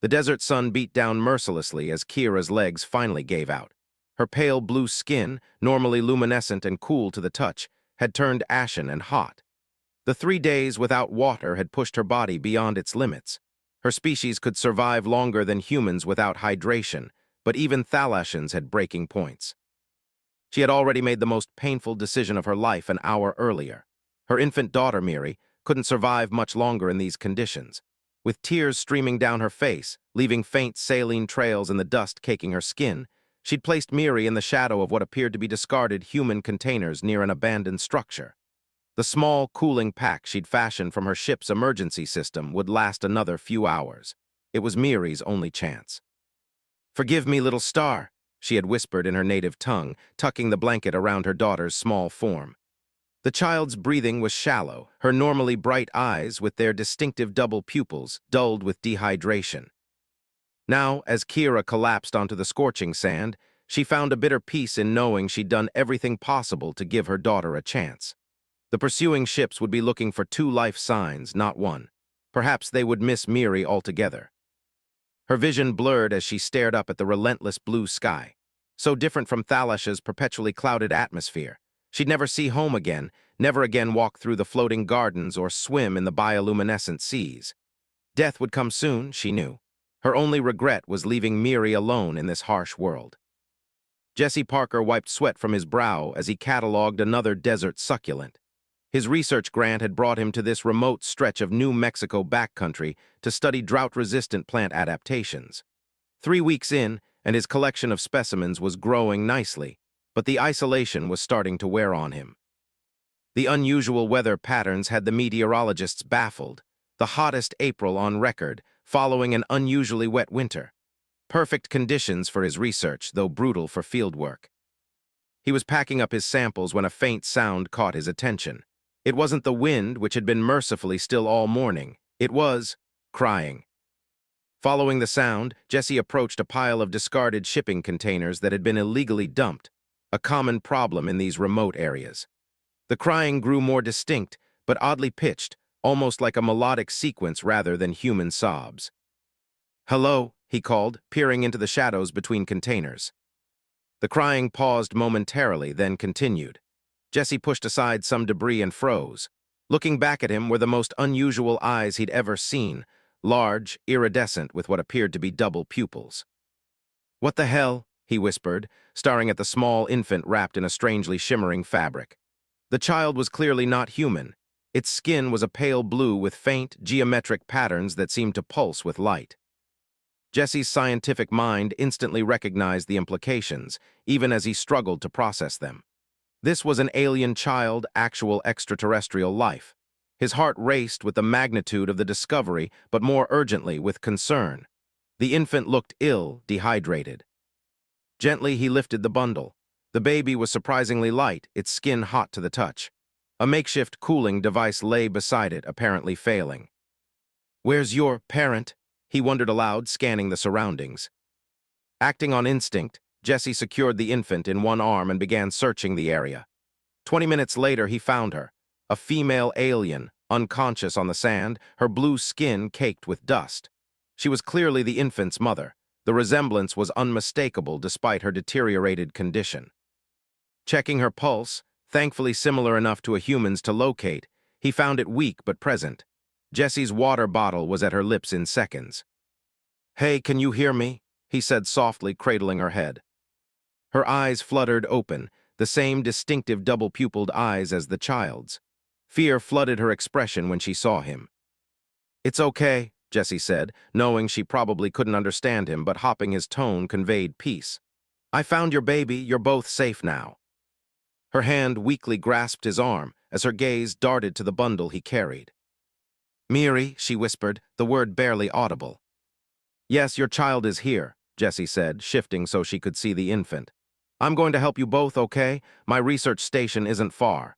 The desert sun beat down mercilessly as Kira's legs finally gave out. Her pale blue skin, normally luminescent and cool to the touch, had turned ashen and hot. The 3 days without water had pushed her body beyond its limits. Her species could survive longer than humans without hydration, but even Thalassians had breaking points. She had already made the most painful decision of her life an hour earlier. Her infant daughter, Miri, couldn't survive much longer in these conditions. With tears streaming down her face, leaving faint saline trails in the dust caking her skin, she'd placed Miri in the shadow of what appeared to be discarded human containers near an abandoned structure. The small cooling pack she'd fashioned from her ship's emergency system would last another few hours. It was Miri's only chance. "Forgive me, little star," she had whispered in her native tongue, tucking the blanket around her daughter's small form. The child's breathing was shallow, her normally bright eyes, with their distinctive double pupils, dulled with dehydration. Now, as Kira collapsed onto the scorching sand, she found a bitter peace in knowing she'd done everything possible to give her daughter a chance. The pursuing ships would be looking for 2 life signs, not 1. Perhaps they would miss Miri altogether. Her vision blurred as she stared up at the relentless blue sky. So different from Thalash's perpetually clouded atmosphere. She'd never see home again, never again walk through the floating gardens or swim in the bioluminescent seas. Death would come soon, she knew. Her only regret was leaving Miri alone in this harsh world. Jesse Parker wiped sweat from his brow as he cataloged another desert succulent. His research grant had brought him to this remote stretch of New Mexico backcountry to study drought-resistant plant adaptations. 3 weeks in, and his collection of specimens was growing nicely, but the isolation was starting to wear on him. The unusual weather patterns had the meteorologists baffled, the hottest April on record, following an unusually wet winter. Perfect conditions for his research, though brutal for fieldwork. He was packing up his samples when a faint sound caught his attention. It wasn't the wind, which had been mercifully still all morning. It was crying. Following the sound, Jesse approached a pile of discarded shipping containers that had been illegally dumped, a common problem in these remote areas. The crying grew more distinct, but oddly pitched, almost like a melodic sequence rather than human sobs. "Hello," he called, peering into the shadows between containers. The crying paused momentarily, then continued. Jesse pushed aside some debris and froze. Looking back at him were the most unusual eyes he'd ever seen, large, iridescent, with what appeared to be double pupils. "What the hell?" he whispered, staring at the small infant wrapped in a strangely shimmering fabric. The child was clearly not human. Its skin was a pale blue with faint, geometric patterns that seemed to pulse with light. Jesse's scientific mind instantly recognized the implications, even as he struggled to process them. This was an alien child, actual extraterrestrial life. His heart raced with the magnitude of the discovery, but more urgently with concern. The infant looked ill, dehydrated. Gently, he lifted the bundle. The baby was surprisingly light, its skin hot to the touch. A makeshift cooling device lay beside it, apparently failing. "Where's your parent?" he wondered aloud, scanning the surroundings. Acting on instinct, Jesse secured the infant in one arm and began searching the area. 20 minutes later, he found her, a female alien, unconscious on the sand, her blue skin caked with dust. She was clearly the infant's mother. The resemblance was unmistakable despite her deteriorated condition. Checking her pulse, thankfully similar enough to a human's to locate, he found it weak but present. Jesse's water bottle was at her lips in seconds. "Hey, can you hear me?" he said softly, cradling her head. Her eyes fluttered open, the same distinctive double-pupiled eyes as the child's. Fear flooded her expression when she saw him. "It's okay," Jesse said, knowing she probably couldn't understand him, but hopping his tone conveyed peace. "I found your baby, you're both safe now." Her hand weakly grasped his arm as her gaze darted to the bundle he carried. "Miri," she whispered, the word barely audible. "Yes, your child is here," Jesse said, shifting so she could see the infant. "I'm going to help you both, okay? My research station isn't far."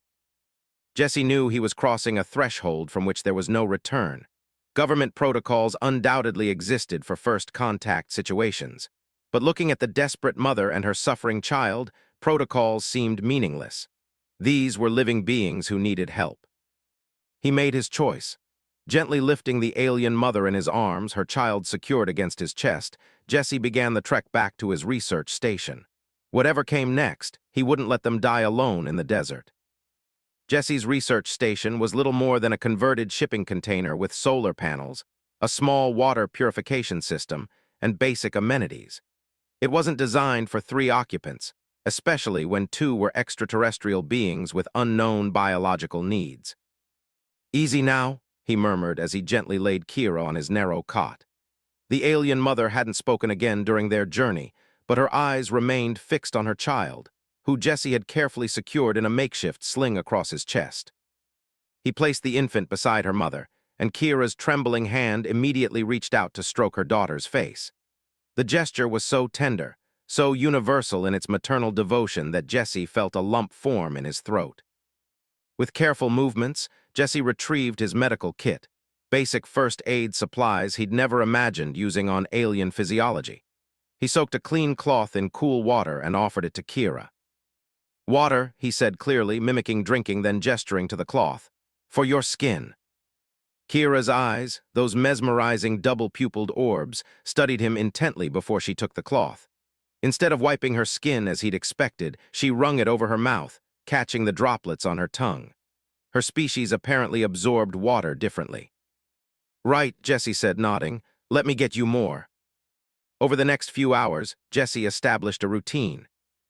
Jesse knew he was crossing a threshold from which there was no return. Government protocols undoubtedly existed for first contact situations. But looking at the desperate mother and her suffering child, protocols seemed meaningless. These were living beings who needed help. He made his choice. Gently lifting the alien mother in his arms, her child secured against his chest, Jesse began the trek back to his research station. Whatever came next, he wouldn't let them die alone in the desert. Jesse's research station was little more than a converted shipping container with solar panels, a small water purification system, and basic amenities. It wasn't designed for 3 occupants, especially when 2 were extraterrestrial beings with unknown biological needs. "Easy now," he murmured as he gently laid Kira on his narrow cot. The alien mother hadn't spoken again during their journey, but her eyes remained fixed on her child, who Jesse had carefully secured in a makeshift sling across his chest. He placed the infant beside her mother, and Kira's trembling hand immediately reached out to stroke her daughter's face. The gesture was so tender, so universal in its maternal devotion that Jesse felt a lump form in his throat. With careful movements, Jesse retrieved his medical kit, basic first aid supplies he'd never imagined using on alien physiology. He soaked a clean cloth in cool water and offered it to Kira. "Water," he said clearly, mimicking drinking, then gesturing to the cloth. "For your skin." Kira's eyes, those mesmerizing double-pupiled orbs, studied him intently before she took the cloth. Instead of wiping her skin as he'd expected, she wrung it over her mouth, catching the droplets on her tongue. Her species apparently absorbed water differently. "Right," Jesse said, nodding. "Let me get you more." Over the next few hours, Jesse established a routine.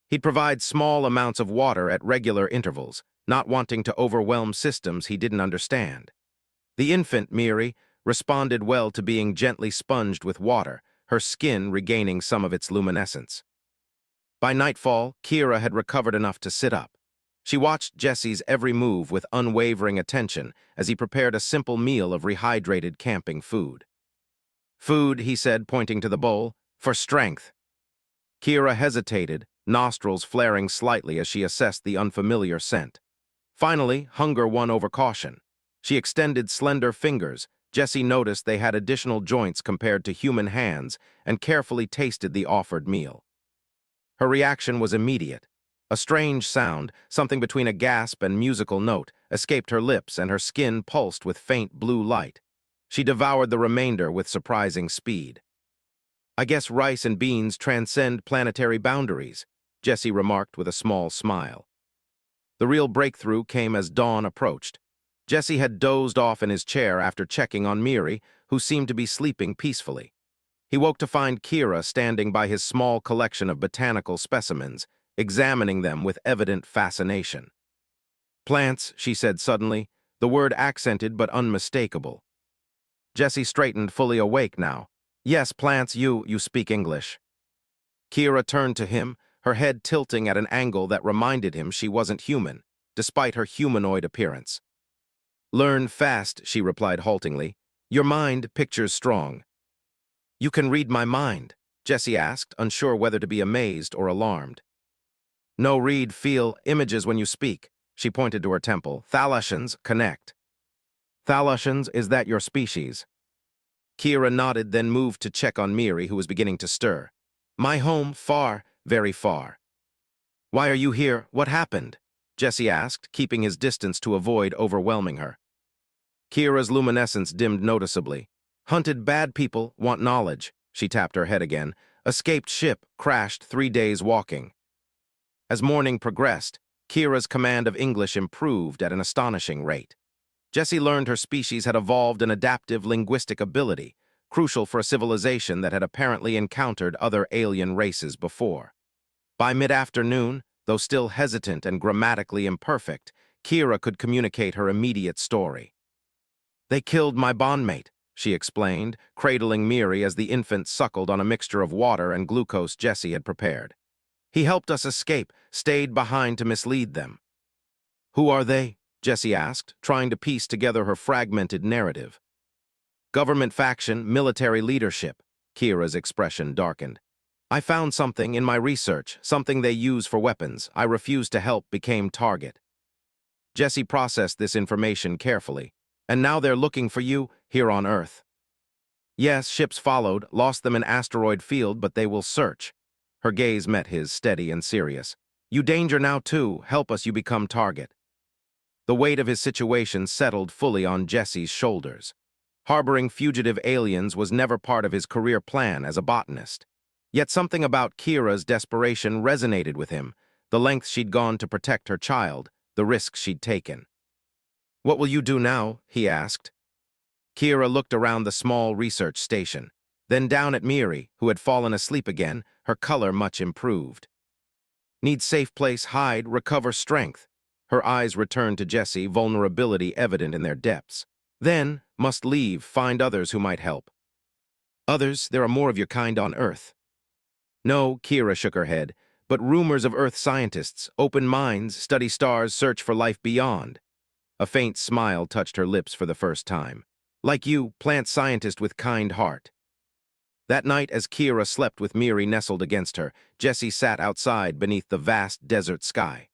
He'd provide small amounts of water at regular intervals, not wanting to overwhelm systems he didn't understand. The infant, Miri, responded well to being gently sponged with water, her skin regaining some of its luminescence. By nightfall, Kira had recovered enough to sit up. She watched Jesse's every move with unwavering attention as he prepared a simple meal of rehydrated camping food. "Food," he said, pointing to the bowl, "for strength." Kira hesitated, nostrils flaring slightly as she assessed the unfamiliar scent. Finally, hunger won over caution. She extended slender fingers. Jesse noticed they had additional joints compared to human hands and carefully tasted the offered meal. Her reaction was immediate. A strange sound, something between a gasp and musical note, escaped her lips and her skin pulsed with faint blue light. She devoured the remainder with surprising speed. "I guess rice and beans transcend planetary boundaries," Jesse remarked with a small smile. The real breakthrough came as dawn approached. Jesse had dozed off in his chair after checking on Miri, who seemed to be sleeping peacefully. He woke to find Kira standing by his small collection of botanical specimens, examining them with evident fascination. "Plants," she said suddenly, the word accented but unmistakable. Jesse straightened, fully awake now. "Yes, plants, you speak English." Kira turned to him, her head tilting at an angle that reminded him she wasn't human, despite her humanoid appearance. "Learn fast," she replied haltingly. "Your mind pictures strong." "You can read my mind?" Jesse asked, unsure whether to be amazed or alarmed. "No, read, feel, images when you speak." She pointed to her temple. "Thalassians connect." "Thalassians, is that your species?" Kira nodded, then moved to check on Miri, who was beginning to stir. "My home, far, very far." "Why are you here? What happened?" Jesse asked, keeping his distance to avoid overwhelming her. Kira's luminescence dimmed noticeably. "Hunted bad people, want knowledge." She tapped her head again. "Escaped ship, crashed 3 days walking." As morning progressed, Kira's command of English improved at an astonishing rate. Jesse learned her species had evolved an adaptive linguistic ability, crucial for a civilization that had apparently encountered other alien races before. By mid-afternoon, though still hesitant and grammatically imperfect, Kira could communicate her immediate story. "They killed my bondmate," she explained, cradling Miri as the infant suckled on a mixture of water and glucose Jesse had prepared. "He helped us escape, stayed behind to mislead them." "Who are they?" Jesse asked, trying to piece together her fragmented narrative. "Government faction, military leadership." Kira's expression darkened. "I found something in my research, something they use for weapons. I refused to help, became target." Jesse processed this information carefully. "And now they're looking for you here on Earth." "Yes, ships followed, lost them in asteroid field, but they will search." Her gaze met his, steady and serious. "You danger now too, help us, you become target." The weight of his situation settled fully on Jesse's shoulders. Harboring fugitive aliens was never part of his career plan as a botanist. Yet something about Kira's desperation resonated with him, the lengths she'd gone to protect her child, the risks she'd taken. "What will you do now?" he asked. Kira looked around the small research station, then down at Miri, who had fallen asleep again, her color much improved. "Need safe place, hide, recover strength." Her eyes returned to Jessie, vulnerability evident in their depths. "Then, must leave, find others who might help." "Others? There are more of your kind on Earth." "No," Kira shook her head, "but rumors of Earth scientists, open minds, study stars, search for life beyond." A faint smile touched her lips for the first time. "Like you, plant scientist with kind heart." That night, as Kira slept with Miri nestled against her, Jessie sat outside beneath the vast desert sky.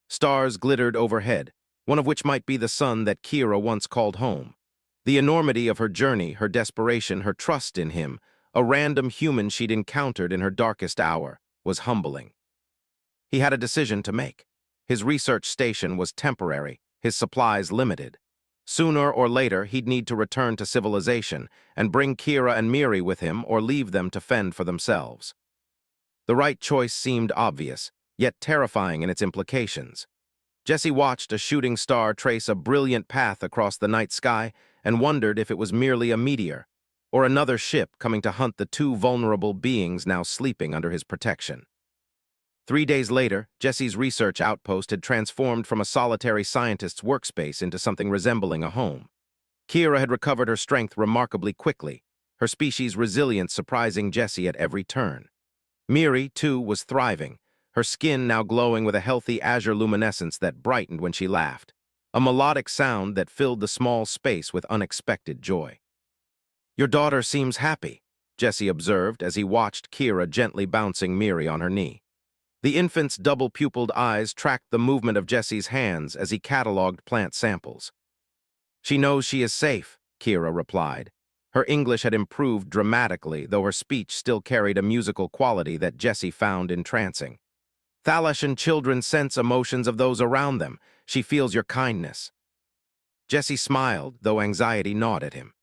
Stars glittered overhead, one of which might be the sun that Kira once called home. The enormity of her journey, her desperation, her trust in him, a random human she'd encountered in her darkest hour, was humbling. He had a decision to make. His research station was temporary, his supplies limited. Sooner or later, he'd need to return to civilization and bring Kira and Miri with him or leave them to fend for themselves. The right choice seemed obvious, yet terrifying in its implications. Jessie watched a shooting star trace a brilliant path across the night sky and wondered if it was merely a meteor, or another ship coming to hunt the two vulnerable beings now sleeping under his protection. 3 days later, Jessie's research outpost had transformed from a solitary scientist's workspace into something resembling a home. Kira had recovered her strength remarkably quickly, her species' resilience surprising Jessie at every turn. Miri, too, was thriving, her skin now glowing with a healthy azure luminescence that brightened when she laughed, a melodic sound that filled the small space with unexpected joy. "Your daughter seems happy," Jessie observed as he watched Kira gently bouncing Miri on her knee. The infant's double-pupiled eyes tracked the movement of Jessie's hands as he catalogued plant samples. "She knows she is safe," Kira replied. Her English had improved dramatically, though her speech still carried a musical quality that Jessie found entrancing. "Thalashan children sense emotions of those around them. She feels your kindness." Jessie smiled, though anxiety gnawed at him.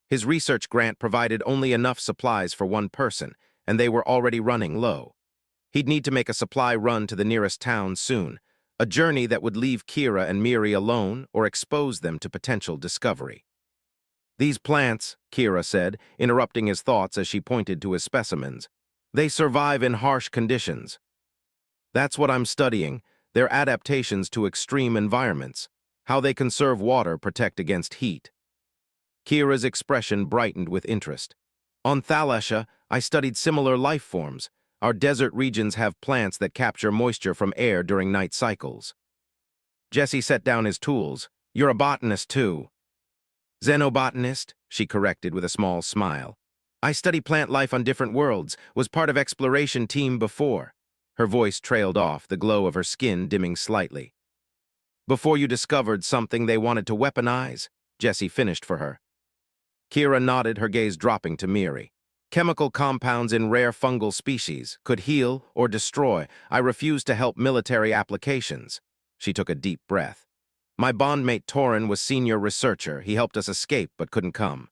His research grant provided only enough supplies for one person, and they were already running low. He'd need to make a supply run to the nearest town soon, a journey that would leave Kira and Miri alone or expose them to potential discovery. "These plants," Kira said, interrupting his thoughts as she pointed to his specimens, "they survive in harsh conditions." "That's what I'm studying, their adaptations to extreme environments, how they conserve water, protect against heat." Kira's expression brightened with interest. "On Thalasha, I studied similar life forms. Our desert regions have plants that capture moisture from air during night cycles." Jessie set down his tools. "You're a botanist, too." "Xenobotanist," she corrected with a small smile. "I study plant life on different worlds, was part of exploration team before." Her voice trailed off, the glow of her skin dimming slightly. "Before you discovered something they wanted to weaponize?" Jessie finished for her. Kira nodded, her gaze dropping to Miri. "Chemical compounds in rare fungal species could heal or destroy. I refuse to help military applications." She took a deep breath. "My bondmate Torin was senior researcher. He helped us escape but couldn't come."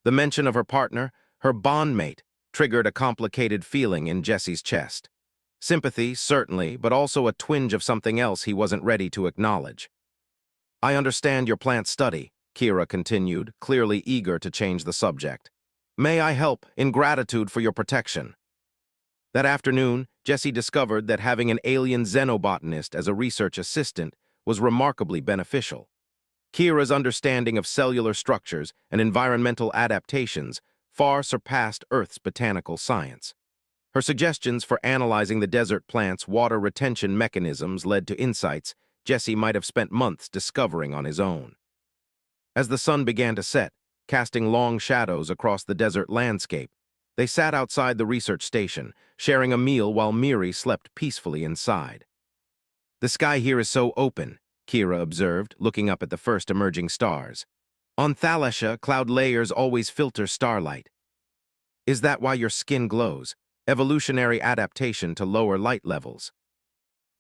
The mention of her partner, her bondmate, triggered a complicated feeling in Jessie's chest. Sympathy, certainly, but also a twinge of something else he wasn't ready to acknowledge. "I understand your plant study," Kira continued, clearly eager to change the subject. "May I help in gratitude for your protection?" That afternoon, Jessie discovered that having an alien xenobotanist as a research assistant was remarkably beneficial. Kira's understanding of cellular structures and environmental adaptations far surpassed Earth's botanical science. Her suggestions for analyzing the desert plant's water retention mechanisms led to insights Jessie might have spent months discovering on his own. As the sun began to set, casting long shadows across the desert landscape, they sat outside the research station, sharing a meal while Miri slept peacefully inside. "The sky here is so open," Kira observed, looking up at the first emerging stars. "On Thalasha, cloud layers always filter starlight." "Is that why your skin glows? Evolutionary adaptation to lower light levels?"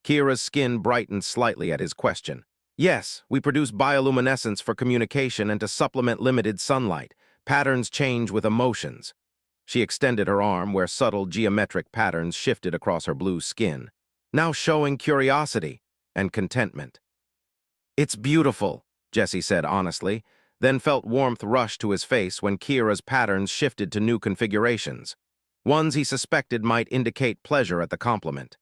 Kira's skin brightened slightly at his question. Yes, we produce bioluminescence for communication and to supplement limited sunlight. Patterns change with emotions. She extended her arm where subtle geometric patterns shifted across her blue skin, now showing curiosity and contentment. It's beautiful, Jesse said honestly, then felt warmth rush to his face when Kira's patterns shifted to new configurations, ones he suspected might indicate pleasure at the compliment.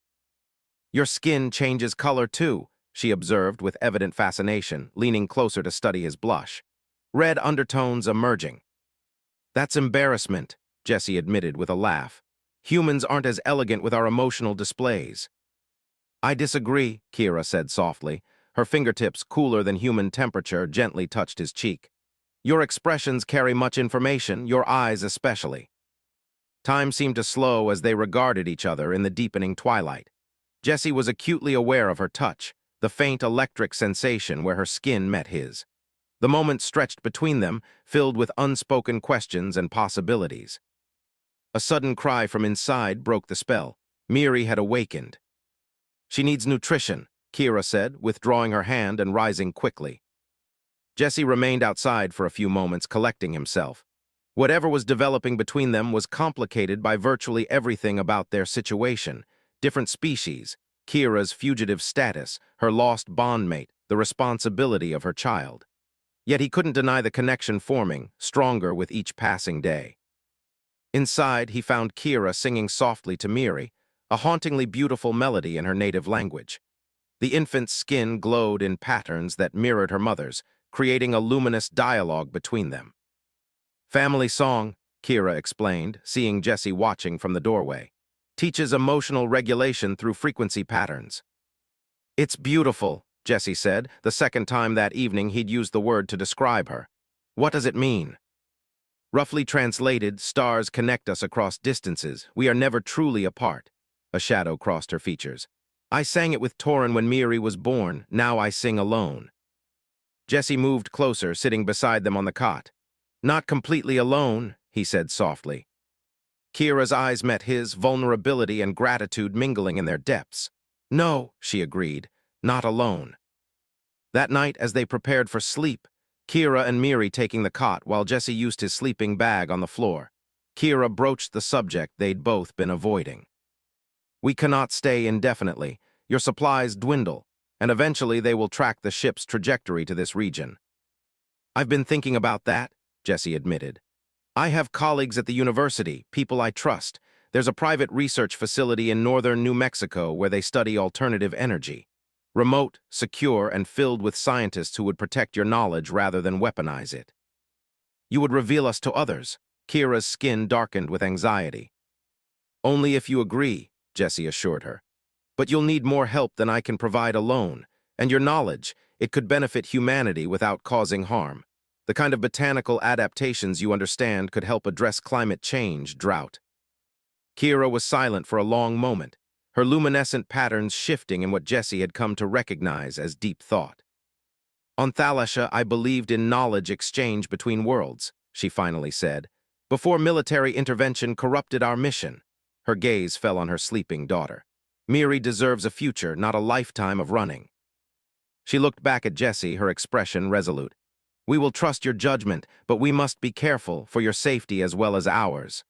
Your skin changes color too, she observed with evident fascination, leaning closer to study his blush. Red undertones emerging. That's embarrassment, Jesse admitted with a laugh. Humans aren't as elegant with our emotional displays. I disagree, Kira said softly. Her fingertips, cooler than human temperature, gently touched his cheek. Your expressions carry much information, your eyes especially. Time seemed to slow as they regarded each other in the deepening twilight. Jesse was acutely aware of her touch, the faint electric sensation where her skin met his. The moment stretched between them, filled with unspoken questions and possibilities. A sudden cry from inside broke the spell. Miri had awakened. She needs nutrition, Kira said, withdrawing her hand and rising quickly. Jesse remained outside for a few moments, collecting himself. Whatever was developing between them was complicated by virtually everything about their situation. Different species, Kira's fugitive status, her lost bondmate, the responsibility of her child. Yet he couldn't deny the connection forming, stronger with each passing day. Inside, he found Kira singing softly to Miri, a hauntingly beautiful melody in her native language. The infant's skin glowed in patterns that mirrored her mother's, creating a luminous dialogue between them. Family song, Kira explained, seeing Jesse watching from the doorway, teaches emotional regulation through frequency patterns. It's beautiful, Jesse said, the second time that evening he'd used the word to describe her. What does it mean? Roughly translated, stars connect us across distances. We are never truly apart. A shadow crossed her features. I sang it with Torin when Miri was born. Now I sing alone. Jesse moved closer, sitting beside them on the cot. Not completely alone, he said softly. Kira's eyes met his, vulnerability and gratitude mingling in their depths. No, she agreed, not alone. That night, as they prepared for sleep, Kira and Miri taking the cot while Jesse used his sleeping bag on the floor, Kira broached the subject they'd both been avoiding. We cannot stay indefinitely. Your supplies dwindle, and eventually they will track the ship's trajectory to this region. I've been thinking about that, Jesse admitted. I have colleagues at the university, people I trust. There's a private research facility in northern New Mexico where they study alternative energy. Remote, secure, and filled with scientists who would protect your knowledge rather than weaponize it. You would reveal us to others. Kira's skin darkened with anxiety. Only if you agree, Jesse assured her. But you'll need more help than I can provide alone, and your knowledge, it could benefit humanity without causing harm. The kind of botanical adaptations you understand could help address climate change, drought. Kira was silent for a long moment, her luminescent patterns shifting in what Jesse had come to recognize as deep thought. On Thalasha, I believed in knowledge exchange between worlds, she finally said, before military intervention corrupted our mission. Her gaze fell on her sleeping daughter. Miri deserves a future, not a lifetime of running. She looked back at Jesse, her expression resolute. We will trust your judgment, but we must be careful for your safety as well as ours.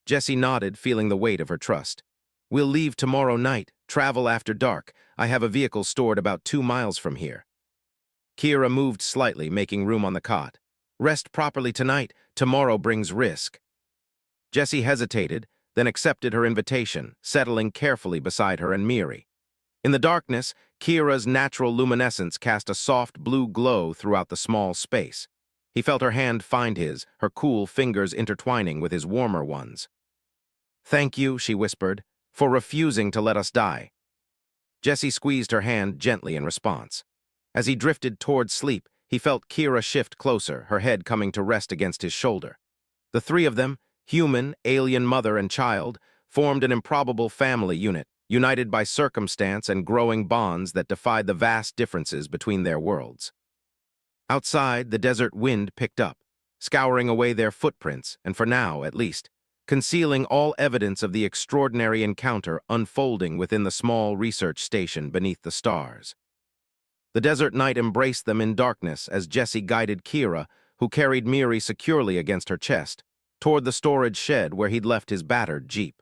Jesse nodded, feeling the weight of her trust. We'll leave tomorrow night, travel after dark. I have a vehicle stored about 2 miles from here. Kira moved slightly, making room on the cot. Rest properly tonight. Tomorrow brings risk. Jesse hesitated, then accepted her invitation, settling carefully beside her and Miri. In the darkness, Kira's natural luminescence cast a soft blue glow throughout the small space. He felt her hand find his, her cool fingers intertwining with his warmer ones. Thank you, she whispered, for refusing to let us die. Jesse squeezed her hand gently in response. As he drifted toward sleep, he felt Kira shift closer, her head coming to rest against his shoulder. The three of them, human, alien mother and child, formed an improbable family unit, united by circumstance and growing bonds that defied the vast differences between their worlds. Outside, the desert wind picked up, scouring away their footprints, and for now, at least, concealing all evidence of the extraordinary encounter unfolding within the small research station beneath the stars. The desert night embraced them in darkness as Jesse guided Kira, who carried Miri securely against her chest, toward the storage shed where he'd left his battered jeep.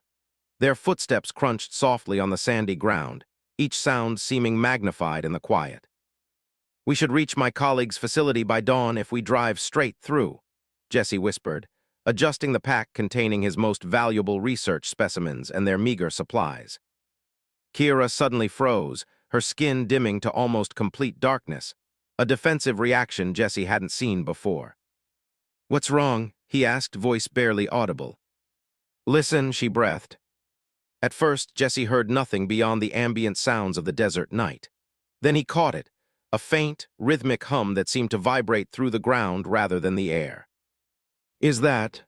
Their footsteps crunched softly on the sandy ground, each sound seeming magnified in the quiet. "We should reach my colleague's facility by dawn if we drive straight through," Jesse whispered, adjusting the pack containing his most valuable research specimens and their meager supplies. Kira suddenly froze, her skin dimming to almost complete darkness, a defensive reaction Jesse hadn't seen before. "What's wrong?" he asked, voice barely audible. "Listen," she breathed. At first, Jesse heard nothing beyond the ambient sounds of the desert night. Then he caught it, a faint, rhythmic hum that seemed to vibrate through the ground rather than the air. "Is that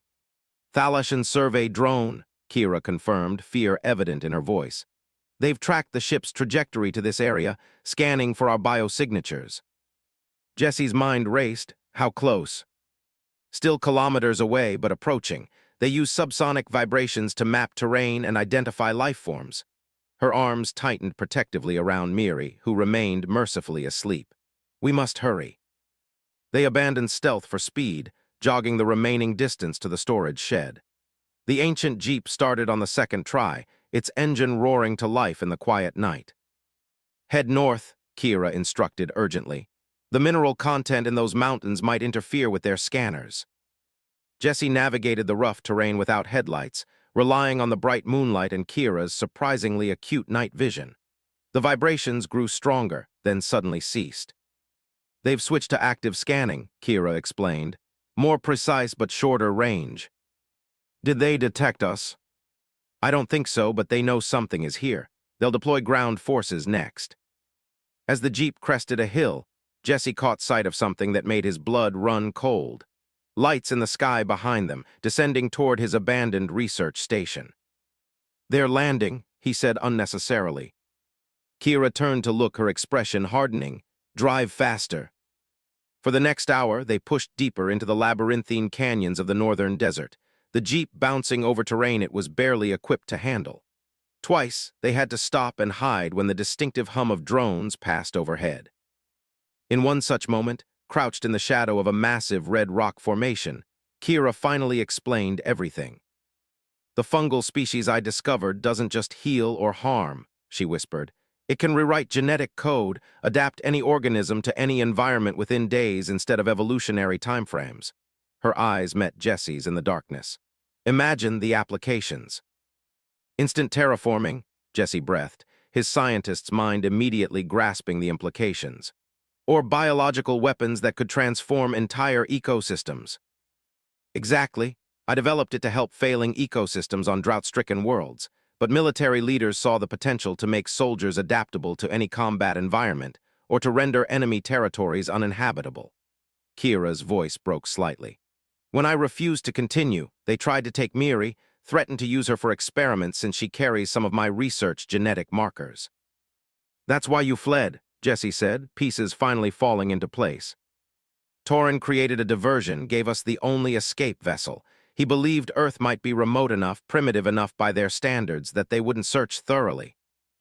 Thalashan survey drone?" Kira confirmed, fear evident in her voice. "They've tracked the ship's trajectory to this area, scanning for our biosignatures." Jesse's mind raced. How close? Still kilometers away, but approaching. They use subsonic vibrations to map terrain and identify life forms. Her arms tightened protectively around Miri, who remained mercifully asleep. "We must hurry." They abandoned stealth for speed, jogging the remaining distance to the storage shed. The ancient jeep started on the second try, its engine roaring to life in the quiet night. "Head north," Kira instructed urgently. "The mineral content in those mountains might interfere with their scanners." Jesse navigated the rough terrain without headlights, relying on the bright moonlight and Kira's surprisingly acute night vision. The vibrations grew stronger, then suddenly ceased. "They've switched to active scanning," Kira explained. "More precise but shorter range." "Did they detect us?" "I don't think so, but they know something is here. They'll deploy ground forces next." As the jeep crested a hill, Jesse caught sight of something that made his blood run cold. Lights in the sky behind them, descending toward his abandoned research station. "They're landing," he said unnecessarily. Kira turned to look, her expression hardening. "Drive faster." For the next hour, they pushed deeper into the labyrinthine canyons of the northern desert, the jeep bouncing over terrain it was barely equipped to handle. Twice, they had to stop and hide when the distinctive hum of drones passed overhead. In one such moment, crouched in the shadow of a massive red rock formation, Kira finally explained everything. "The fungal species I discovered doesn't just heal or harm," she whispered. "It can rewrite genetic code, adapt any organism to any environment within days instead of evolutionary timeframes." Her eyes met Jesse's in the darkness. "Imagine the applications." "Instant terraforming," Jesse breathed, his scientist's mind immediately grasping the implications. "Or biological weapons that could transform entire ecosystems." "Exactly. I developed it to help failing ecosystems on drought-stricken worlds, but military leaders saw the potential to make soldiers adaptable to any combat environment, or to render enemy territories uninhabitable." Kira's voice broke slightly. "When I refused to continue, they tried to take Miri, threatened to use her for experiments since she carries some of my research genetic markers." "That's why you fled," Jesse said, pieces finally falling into place. "Torin created a diversion, gave us the only escape vessel. He believed Earth might be remote enough, primitive enough by their standards, that they wouldn't search thoroughly."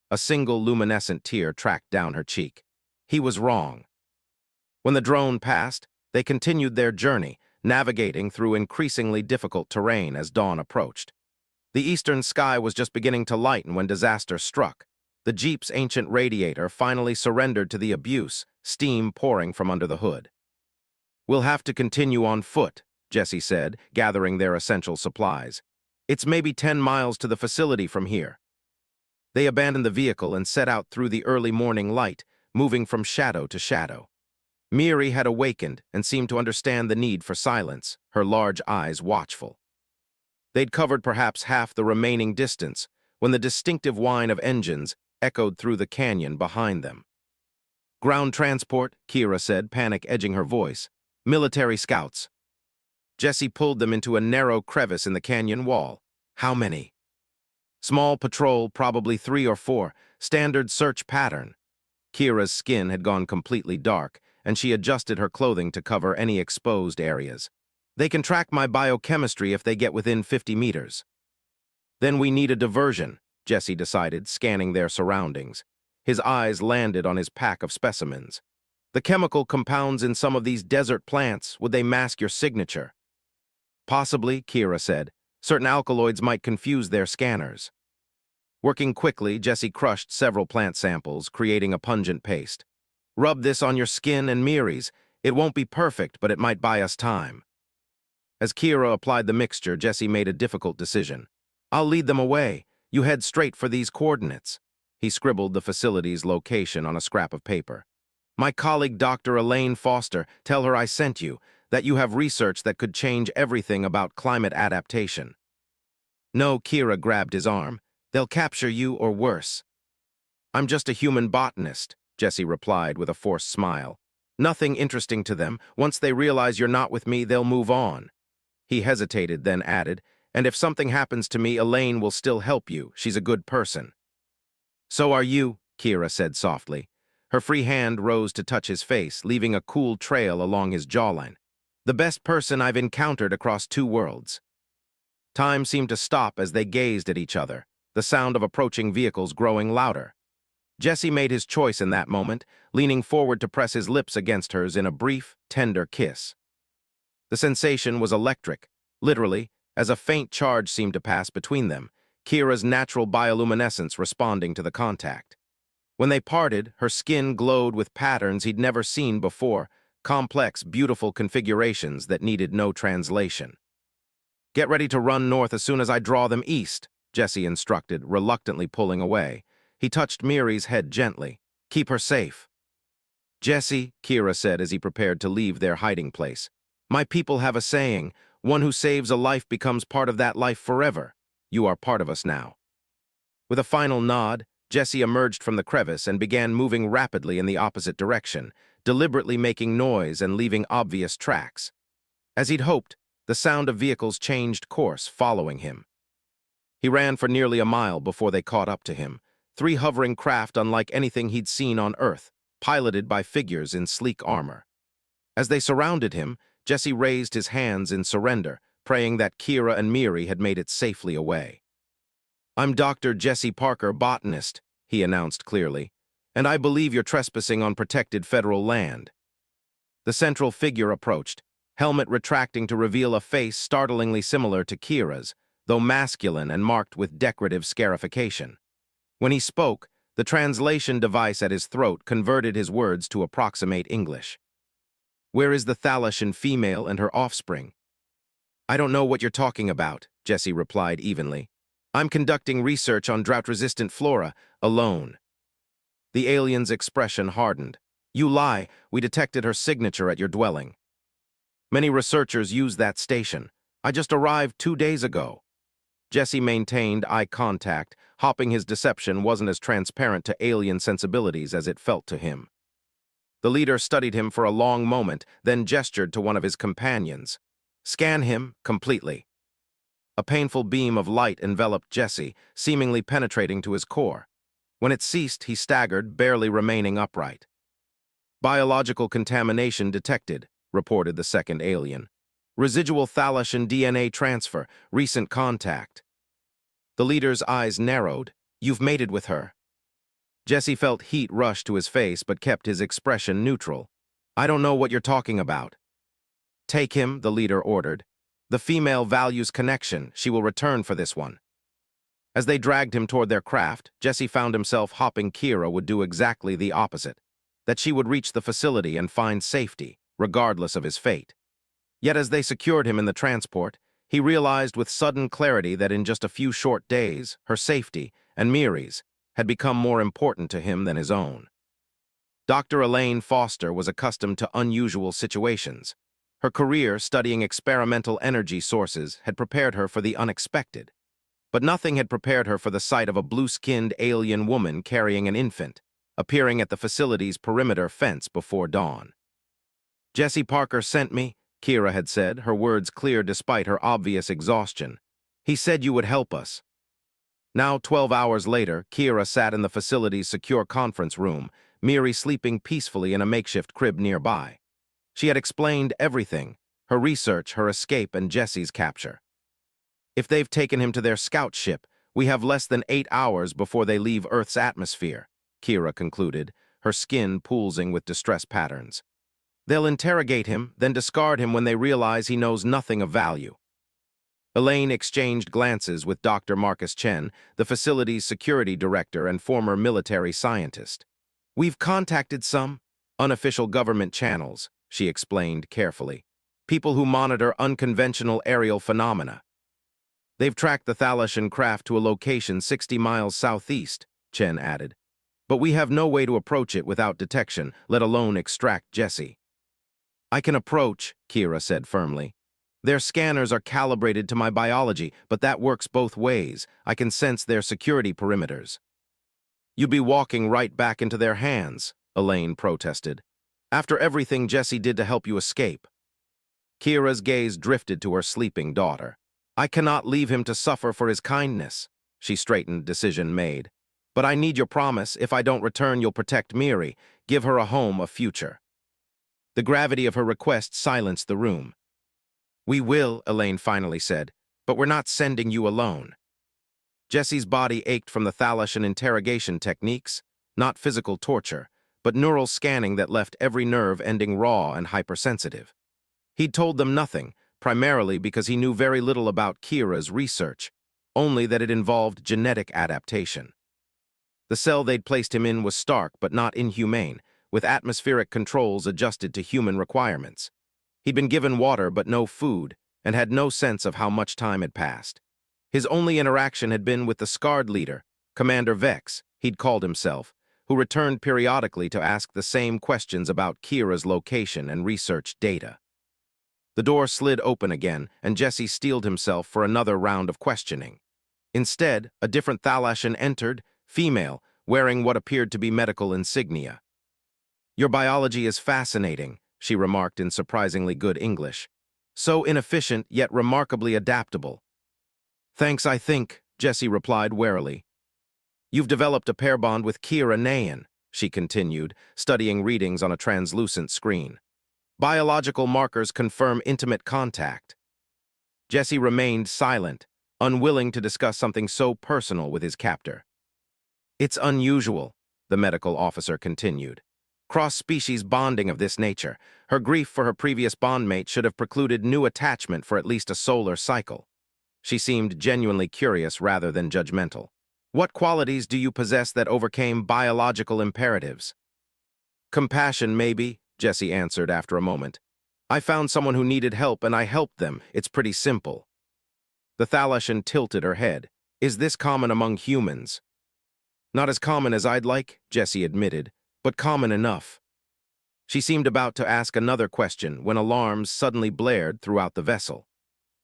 A single luminescent tear tracked down her cheek. He was wrong. When the drone passed, they continued their journey, navigating through increasingly difficult terrain as dawn approached. The eastern sky was just beginning to lighten when disaster struck. The jeep's ancient radiator finally surrendered to the abuse, steam pouring from under the hood. "We'll have to continue on foot," Jesse said, gathering their essential supplies. "It's maybe 10 miles to the facility from here." They abandoned the vehicle and set out through the early morning light, moving from shadow to shadow. Miri had awakened and seemed to understand the need for silence, her large eyes watchful. They'd covered perhaps half the remaining distance when the distinctive whine of engines echoed through the canyon behind them. "Ground transport," Kira said, panic edging her voice. "Military scouts." Jesse pulled them into a narrow crevice in the canyon wall. "How many?" "Small patrol, probably 3 or 4. Standard search pattern." Kira's skin had gone completely dark, and she adjusted her clothing to cover any exposed areas. "They can track my biochemistry if they get within 50 meters. "Then we need a diversion," Jesse decided, scanning their surroundings. His eyes landed on his pack of specimens. The chemical compounds in some of these desert plants, would they mask your signature? Possibly, Kira said. Certain alkaloids might confuse their scanners. Working quickly, Jesse crushed several plant samples, creating a pungent paste. Rub this on your skin and Miri's. It won't be perfect, but it might buy us time. As Kira applied the mixture, Jesse made a difficult decision. I'll lead them away. You head straight for these coordinates. He scribbled the facility's location on a scrap of paper. My colleague Dr. Elaine Foster, tell her I sent you, that you have research that could change everything about climate adaptation. No, Kira grabbed his arm. They'll capture you or worse. I'm just a human botanist, Jesse replied with a forced smile. Nothing interesting to them. Once they realize you're not with me, they'll move on. He hesitated, then added, and if something happens to me, Elaine will still help you. She's a good person. So are you, Kira said softly. Her free hand rose to touch his face, leaving a cool trail along his jawline. The best person I've encountered across two worlds. Time seemed to stop as they gazed at each other, the sound of approaching vehicles growing louder. Jesse made his choice in that moment, leaning forward to press his lips against hers in a brief, tender kiss. The sensation was electric, literally, as a faint charge seemed to pass between them, Kira's natural bioluminescence responding to the contact. When they parted, her skin glowed with patterns he'd never seen before, complex, beautiful configurations that needed no translation. Get ready to run north as soon as I draw them east, Jesse instructed, reluctantly pulling away. He touched Miri's head gently. Keep her safe. Jesse, Kira said as he prepared to leave their hiding place. My people have a saying, one who saves a life becomes part of that life forever. You are part of us now. With a final nod, Jesse emerged from the crevice and began moving rapidly in the opposite direction, deliberately making noise and leaving obvious tracks. As he'd hoped, the sound of vehicles changed course, following him. He ran for nearly a mile before they caught up to him, three hovering craft unlike anything he'd seen on Earth, piloted by figures in sleek armor. As they surrounded him, Jesse raised his hands in surrender, praying that Kira and Miri had made it safely away. I'm Dr. Jesse Parker, botanist, he announced clearly, and I believe you're trespassing on protected federal land. The central figure approached, helmet retracting to reveal a face startlingly similar to Kira's, though masculine and marked with decorative scarification. When he spoke, the translation device at his throat converted his words to approximate English. Where is the Thalassian female and her offspring? I don't know what you're talking about, Jesse replied evenly. I'm conducting research on drought-resistant flora, alone. The alien's expression hardened. You lie, we detected her signature at your dwelling. Many researchers use that station. I just arrived 2 days ago. Jesse maintained eye contact, hoping his deception wasn't as transparent to alien sensibilities as it felt to him. The leader studied him for a long moment, then gestured to one of his companions. Scan him completely. A painful beam of light enveloped Jesse, seemingly penetrating to his core. When it ceased, he staggered, barely remaining upright. Biological contamination detected, reported the second alien. Residual Thalassian DNA transfer, recent contact. The leader's eyes narrowed. You've mated with her. Jesse felt heat rush to his face but kept his expression neutral. I don't know what you're talking about. Take him, the leader ordered. The female values connection. She will return for this one. As they dragged him toward their craft, Jesse found himself hoping Kira would do exactly the opposite, that she would reach the facility and find safety, regardless of his fate. Yet as they secured him in the transport, he realized with sudden clarity that in just a few short days, her safety, and Miri's, had become more important to him than his own. Dr. Elaine Foster was accustomed to unusual situations. Her career studying experimental energy sources had prepared her for the unexpected. But nothing had prepared her for the sight of a blue-skinned alien woman carrying an infant, appearing at the facility's perimeter fence before dawn. Jesse Parker sent me, Kira had said, her words clear despite her obvious exhaustion. He said you would help us. Now, 12 hours later, Kira sat in the facility's secure conference room, Miri sleeping peacefully in a makeshift crib nearby. She had explained everything, her research, her escape, and Jesse's capture. If they've taken him to their scout ship, we have less than 8 hours before they leave Earth's atmosphere. Kira concluded, her skin pulsing with distress patterns. They'll interrogate him, then discard him when they realize he knows nothing of value. Elaine exchanged glances with Dr. Marcus Chen, the facility's security director and former military scientist. We've contacted some unofficial government channels, she explained carefully. People who monitor unconventional aerial phenomena. They've tracked the Thalassian craft to a location 60 miles southeast, Chen added. But we have no way to approach it without detection, let alone extract Jesse. I can approach, Kira said firmly. Their scanners are calibrated to my biology, but that works both ways. I can sense their security perimeters. You'd be walking right back into their hands, Elaine protested. After everything Jesse did to help you escape. Kira's gaze drifted to her sleeping daughter. I cannot leave him to suffer for his kindness, she straightened, decision made. But I need your promise. If I don't return, you'll protect Miri, give her a home, a future. The gravity of her request silenced the room. We will, Elaine finally said, but we're not sending you alone. Jesse's body ached from the Thalassian interrogation techniques, not physical torture, but neural scanning that left every nerve ending raw and hypersensitive. He'd told them nothing, primarily because he knew very little about Kira's research, only that it involved genetic adaptation. The cell they'd placed him in was stark but not inhumane, with atmospheric controls adjusted to human requirements. He'd been given water but no food, and had no sense of how much time had passed. His only interaction had been with the scarred leader, Commander Vex, he'd called himself, who returned periodically to ask the same questions about Kira's location and research data. The door slid open again, and Jesse steeled himself for another round of questioning. Instead, a different Thalassian entered, female, wearing what appeared to be medical insignia. Your biology is fascinating, she remarked in surprisingly good English. So inefficient, yet remarkably adaptable. Thanks, I think, Jesse replied warily. You've developed a pair bond with Kira Nayan, she continued, studying readings on a translucent screen. Biological markers confirm intimate contact. Jesse remained silent, unwilling to discuss something so personal with his captor. It's unusual, the medical officer continued. Cross-species bonding of this nature. Her grief for her previous bondmate should have precluded new attachment for at least a solar cycle. She seemed genuinely curious rather than judgmental. What qualities do you possess that overcame biological imperatives? Compassion, maybe, Jesse answered after a moment. I found someone who needed help and I helped them. It's pretty simple. The Thalassian tilted her head. Is this common among humans? Not as common as I'd like, Jesse admitted, but common enough. She seemed about to ask another question when alarms suddenly blared throughout the vessel.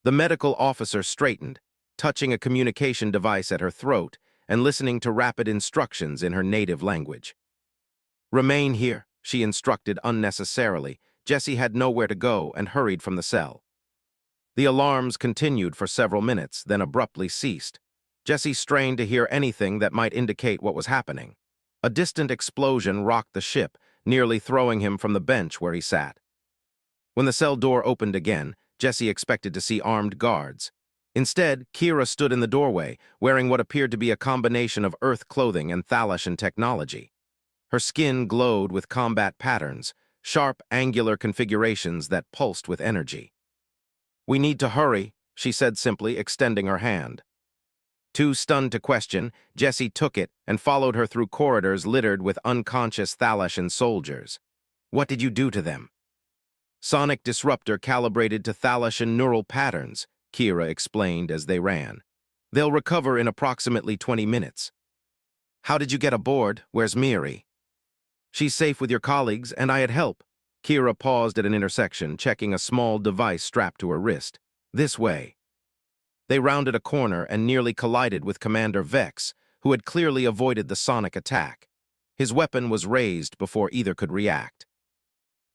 The medical officer straightened, touching a communication device at her throat and listening to rapid instructions in her native language. Remain here, she instructed unnecessarily. Jesse had nowhere to go and hurried from the cell. The alarms continued for several minutes, then abruptly ceased. Jesse strained to hear anything that might indicate what was happening. A distant explosion rocked the ship, nearly throwing him from the bench where he sat. When the cell door opened again, Jesse expected to see armed guards. Instead, Kira stood in the doorway, wearing what appeared to be a combination of Earth clothing and Thalassian technology. Her skin glowed with combat patterns, sharp, angular configurations that pulsed with energy. We need to hurry, she said simply, extending her hand. Too stunned to question, Jesse took it and followed her through corridors littered with unconscious Thalassian soldiers. What did you do to them? Sonic disruptor calibrated to Thalassian neural patterns, Kira explained as they ran. They'll recover in approximately 20 minutes. How did you get aboard? Where's Miri? She's safe with your colleagues, and I had help. Kira paused at an intersection, checking a small device strapped to her wrist. This way. They rounded a corner and nearly collided with Commander Vex, who had clearly avoided the sonic attack. His weapon was raised before either could react.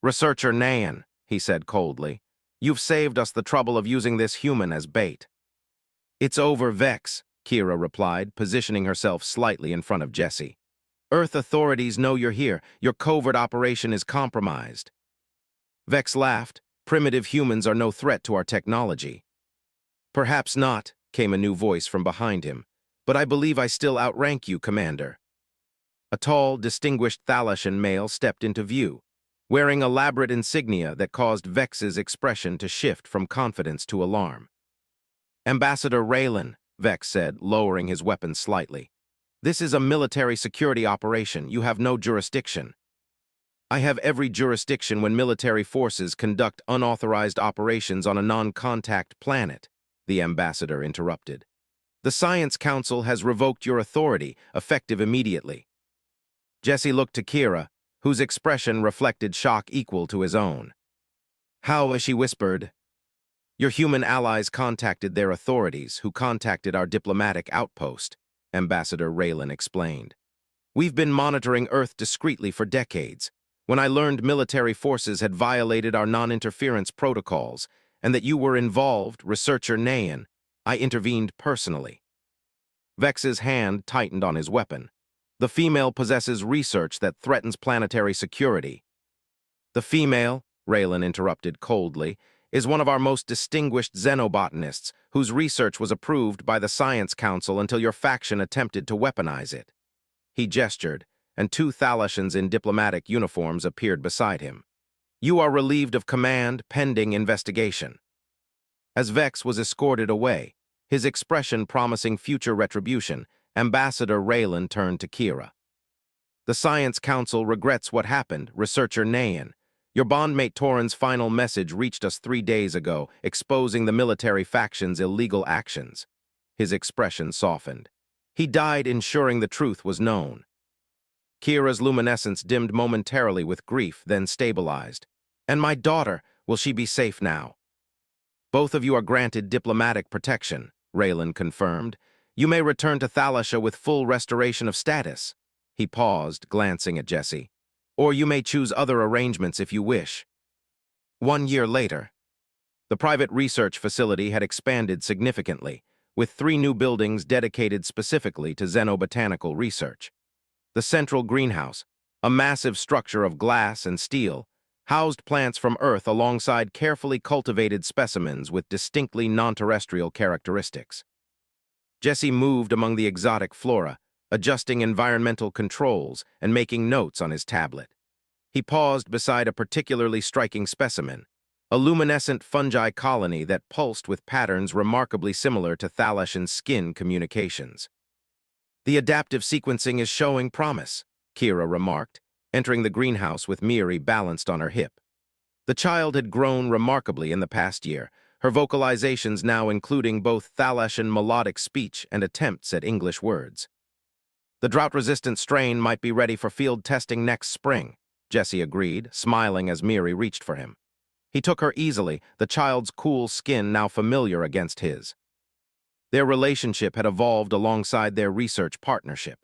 Researcher Nayan, he said coldly, you've saved us the trouble of using this human as bait. It's over, Vex, Kira replied, positioning herself slightly in front of Jesse. Earth authorities know you're here. Your covert operation is compromised. Vex laughed. Primitive humans are no threat to our technology. Perhaps not, came a new voice from behind him, but I believe I still outrank you, Commander. A tall, distinguished Thalassian male stepped into view, wearing elaborate insignia that caused Vex's expression to shift from confidence to alarm. "Ambassador Raylan," Vex said, lowering his weapon slightly. "This is a military security operation. You have no jurisdiction." "I have every jurisdiction when military forces conduct unauthorized operations on a non-contact planet," the ambassador interrupted. "The Science Council has revoked your authority, effective immediately." Jesse looked to Kira, whose expression reflected shock equal to his own. "How," she whispered. "Your human allies contacted their authorities, who contacted our diplomatic outpost," Ambassador Raylan explained. "We've been monitoring Earth discreetly for decades. When I learned military forces had violated our non-interference protocols and that you were involved, researcher Nayan, I intervened personally." Vex's hand tightened on his weapon. "The female possesses research that threatens planetary security." "The female," Raylan interrupted coldly, "is one of our most distinguished xenobotanists, whose research was approved by the Science Council until your faction attempted to weaponize it." He gestured, and two Thalassians in diplomatic uniforms appeared beside him. "You are relieved of command pending investigation." As Vex was escorted away, his expression promising future retribution, Ambassador Raylan turned to Kira. "The Science Council regrets what happened, researcher Nayan. Your bondmate Torin's final message reached us 3 days ago, exposing the military faction's illegal actions." His expression softened. "He died ensuring the truth was known." Kira's luminescence dimmed momentarily with grief, then stabilized. "And my daughter, will she be safe now?" "Both of you are granted diplomatic protection," Raylan confirmed. "You may return to Thalassia with full restoration of status." He paused, glancing at Jesse. "Or you may choose other arrangements if you wish." 1 year later, the private research facility had expanded significantly, with 3 new buildings dedicated specifically to xenobotanical research. The central greenhouse, a massive structure of glass and steel, housed plants from Earth alongside carefully cultivated specimens with distinctly non-terrestrial characteristics. Jesse moved among the exotic flora, adjusting environmental controls and making notes on his tablet. He paused beside a particularly striking specimen, a luminescent fungi colony that pulsed with patterns remarkably similar to Thalassian skin communications. "The adaptive sequencing is showing promise," Kira remarked, entering the greenhouse with Miri balanced on her hip. The child had grown remarkably in the past year, her vocalizations now including both Thalassian melodic speech and attempts at English words. "The drought-resistant strain might be ready for field testing next spring," Jesse agreed, smiling as Miri reached for him. He took her easily, the child's cool skin now familiar against his. Their relationship had evolved alongside their research partnership.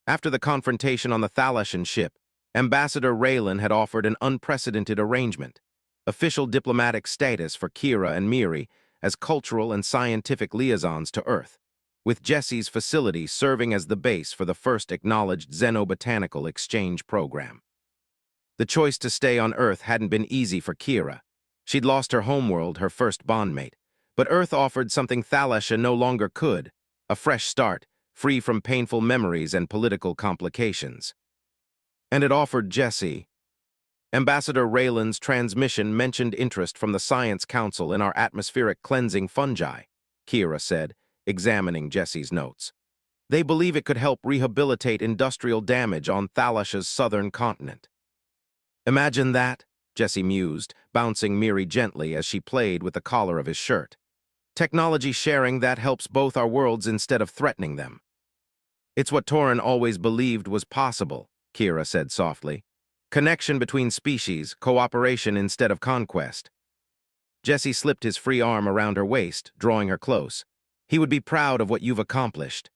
After the confrontation on the Thalassian ship, Ambassador Raylan had offered an unprecedented arrangement, official diplomatic status for Kira and Miri as cultural and scientific liaisons to Earth, with Jesse's facility serving as the base for the first acknowledged xenobotanical exchange program. The choice to stay on Earth hadn't been easy for Kira. She'd lost her homeworld, her first bondmate, but Earth offered something Thalassia no longer could, a fresh start, free from painful memories and political complications. And it offered Jesse. Ambassador Raylan's transmission mentioned interest from the Science Council in our atmospheric cleansing fungi, Kira said, examining Jesse's notes. "They believe it could help rehabilitate industrial damage on Thalassia's southern continent." "Imagine that," Jesse mused, bouncing Miri gently as she played with the collar of his shirt. "Technology sharing that helps both our worlds instead of threatening them." "It's what Torin always believed was possible," Kira said softly. "Connection between species, cooperation instead of conquest." Jesse slipped his free arm around her waist, drawing her close. "He would be proud of what you've accomplished."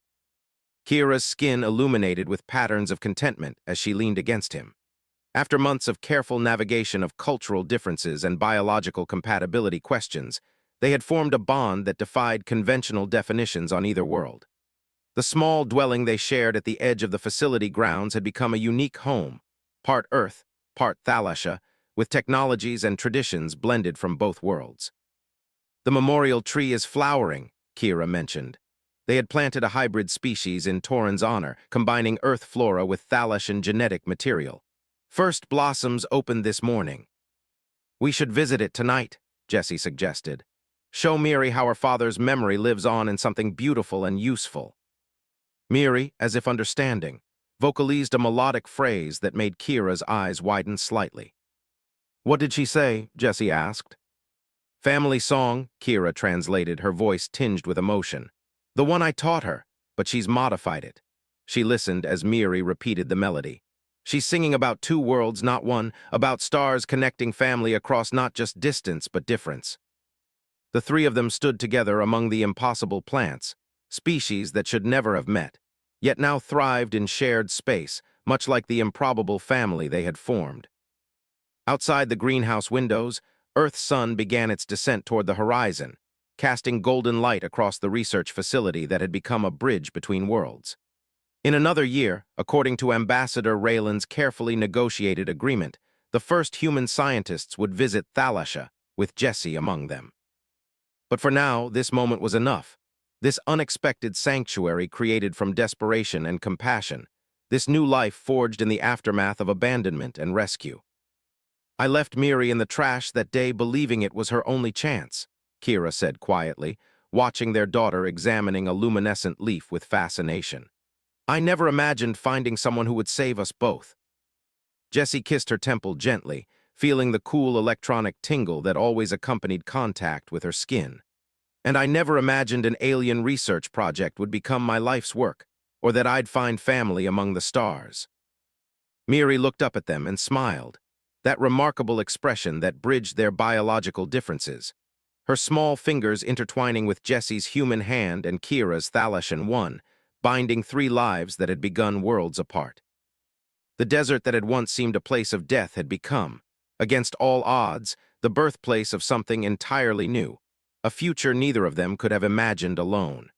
Kira's skin illuminated with patterns of contentment as she leaned against him. After months of careful navigation of cultural differences and biological compatibility questions, they had formed a bond that defied conventional definitions on either world. The small dwelling they shared at the edge of the facility grounds had become a unique home, part Earth, part Thalassia, with technologies and traditions blended from both worlds. "The memorial tree is flowering," Kira mentioned. They had planted a hybrid species in Torin's honor, combining Earth flora with Thalassian genetic material. First blossoms opened this morning. "We should visit it tonight," Jesse suggested. "Show Miri how her father's memory lives on in something beautiful and useful." Miri, as if understanding, vocalized a melodic phrase that made Kira's eyes widen slightly. "What did she say?" Jesse asked. "Family song," Kira translated, her voice tinged with emotion. "The one I taught her, but she's modified it." She listened as Miri repeated the melody. "She's singing about two worlds, not one, about stars connecting family across not just distance but difference." The three of them stood together among the impossible plants, species that should never have met, yet now thrived in shared space, much like the improbable family they had formed. Outside the greenhouse windows, Earth's sun began its descent toward the horizon, casting golden light across the research facility that had become a bridge between worlds. In another year, according to Ambassador Raylan's carefully negotiated agreement, the first human scientists would visit Thalassia, with Jesse among them. But for now, this moment was enough. This unexpected sanctuary created from desperation and compassion, this new life forged in the aftermath of abandonment and rescue. "I left Miri in the trash that day believing it was her only chance," Kira said quietly, watching their daughter examining a luminescent leaf with fascination. "I never imagined finding someone who would save us both." Jessie kissed her temple gently, feeling the cool electronic tingle that always accompanied contact with her skin. "And I never imagined an alien research project would become my life's work, or that I'd find family among the stars." Miri looked up at them and smiled, that remarkable expression that bridged their biological differences, her small fingers intertwining with Jessie's human hand and Kira's Thalassian one, binding three lives that had begun worlds apart. The desert that had once seemed a place of death had become, against all odds, the birthplace of something entirely new, a future neither of them could have imagined alone.